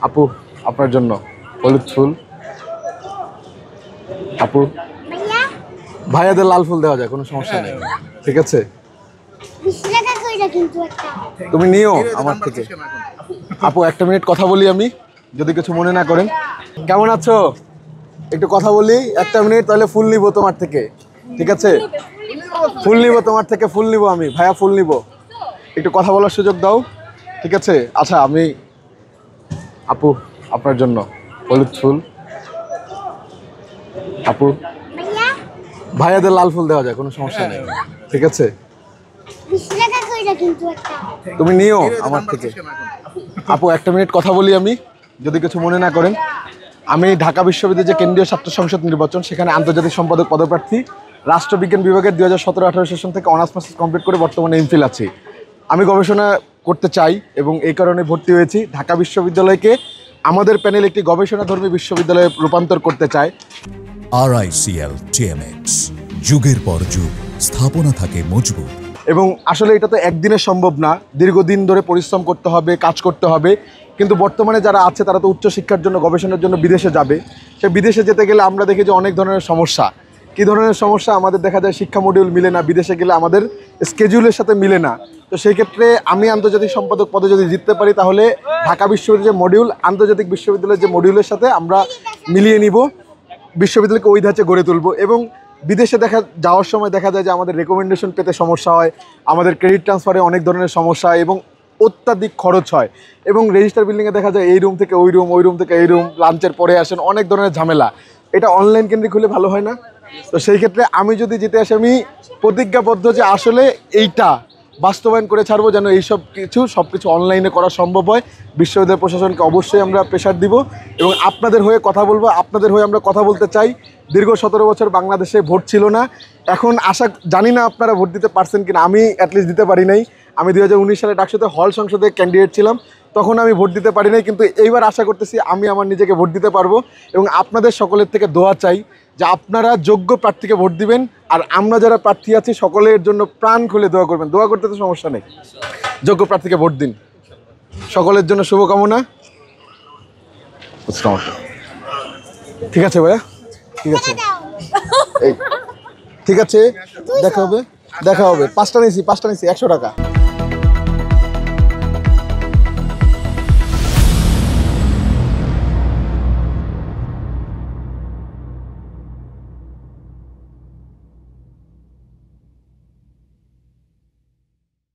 আপু আপনার জন্য হলুদ ফুল। আপু ভাইয়াদের লাল ফুল দেওয়া যায়, কোনো সমস্যা নেই, ঠিক আছে? তুমি নিও আমার থেকে। আপু একটা মিনিট কথা বলি আমি, যদি কিছু মনে না করেন। কেমন আছো? একটু কথা বলি একটা মিনিট, তাহলে ফুল নিব তোমার থেকে, ঠিক আছে? ফুল নিব তোমার থেকে, ফুল নিব আমি, ভাইয়া ফুল নিব। একটু কথা বলার সুযোগ দাও, ঠিক আছে? আচ্ছা আমি আপু আপনার জন্য হলুদ ফুল। আপু ভাইয়াদের লাল ফুল দেওয়া যায়, কোনো সমস্যা নেই, ঠিক আছে? তুমি নিও আমার থেকে। আপু একটা মিনিট কথা বলি আমি, যদি কিছু মনে না করেন। আমি ঢাকা বিশ্ববিদ্যালয়ের যে কেন্দ্রীয় ছাত্র সংসদ নির্বাচন, সেখানে আন্তর্জাতিক সম্পাদক পদপ্রার্থী, রাষ্ট্রবিজ্ঞান বিভাগের 2017-18 সেশন থেকে অনার্স মাস্টার্স কমপ্লিট করে বর্তমানে এমফিল আছি। আমি গবেষণা করতে চাই এবং এই কারণে ভর্তি হয়েছি। ঢাকা বিশ্ববিদ্যালয়কে আমাদের প্যানেল একটি গবেষণাধর্মী বিশ্ববিদ্যালয়ে রূপান্তর করতে চায়। RICL TMX, যুগের পর যুগ স্থাপনা থাকে মজবুত। এবং আসলে এটা তো একদিনে সম্ভব না, দীর্ঘদিন ধরে পরিশ্রম করতে হবে, কাজ করতে হবে। কিন্তু বর্তমানে যারা আছে তারা তো উচ্চশিক্ষার জন্য, গবেষণার জন্য বিদেশে যাবে। সে বিদেশে যেতে গেলে আমরা দেখি যে অনেক ধরনের সমস্যা। কী ধরনের সমস্যা? আমাদের দেখা যায় শিক্ষা মডিউল মিলে না, বিদেশে গেলে আমাদের স্কেডিউলের সাথে মিলে না। তো সেই ক্ষেত্রে আমি আন্তর্জাতিক সম্পাদক পদে যদি জিততে পারি, তাহলে ঢাকা বিশ্ববিদ্যালয়ের যে মডিউল, আন্তর্জাতিক বিশ্ববিদ্যালয়ের যে মডিউলের সাথে আমরা মিলিয়ে নিব, বিশ্ববিদ্যালয়কে ওই ধাঁচে গড়ে তুলব। এবং বিদেশে যাওয়ার সময় দেখা যায় যে আমাদের রেকমেন্ডেশন পেতে সমস্যা হয়, আমাদের ক্রেডিট ট্রান্সফারে অনেক ধরনের সমস্যা হয় এবং অত্যাধিক খরচ হয়। এবং রেজিস্টার বিল্ডিংয়ে দেখা যায় এই রুম থেকে ওই রুম, ওই রুম থেকে এই রুম, লাঞ্চের পরে আসেন, অনেক ধরনের ঝামেলা। এটা অনলাইন কেন্দ্রিক হলে ভালো হয় না? তো সেই ক্ষেত্রে আমি যদি জিতে আসি, আমি প্রতিজ্ঞাবদ্ধ যে আসলে এইটা বাস্তবায়ন করে ছাড়বো, যেন সব কিছু অনলাইনে করা সম্ভব হয়। বিশ্ববিদ্যালয় প্রশাসনকে অবশ্যই আমরা প্রেশার দিব এবং আপনাদের হয়ে কথা বলবো, আপনাদের হয়ে আমরা কথা বলতে চাই। দীর্ঘ 17 বছর বাংলাদেশে ভোট ছিল না, এখন জানি না আপনারা ভোট দিতে পারছেন কিনা, আমি অ্যাটলিস্ট দিতে পারি নাই। আমি 2019 সালে ডাকসুতে হল সংসদে ক্যান্ডিডেট ছিলাম, তখন আমি ভোট দিতে পারি নাই। কিন্তু এইবার আশা করতেছি আমি আমার নিজেকে ভোট দিতে পারবো এবং আপনাদের সকলের থেকে দোয়া চাই যে আপনারা যোগ্য প্রার্থীকে ভোট দিবেন। আর আমরা যারা প্রার্থী আছি সকলের জন্য প্রাণ খুলে দোয়া করবেন। দোয়া করতে তো সমস্যা নেই, যোগ্য প্রার্থীকে ভোট দিন। সকলের জন্য শুভকামনা। ঠিক আছে ভাইয়া, ঠিক আছে, এই ঠিক আছে, দেখা হবে। 5টা নিয়েছি 100 টাকা।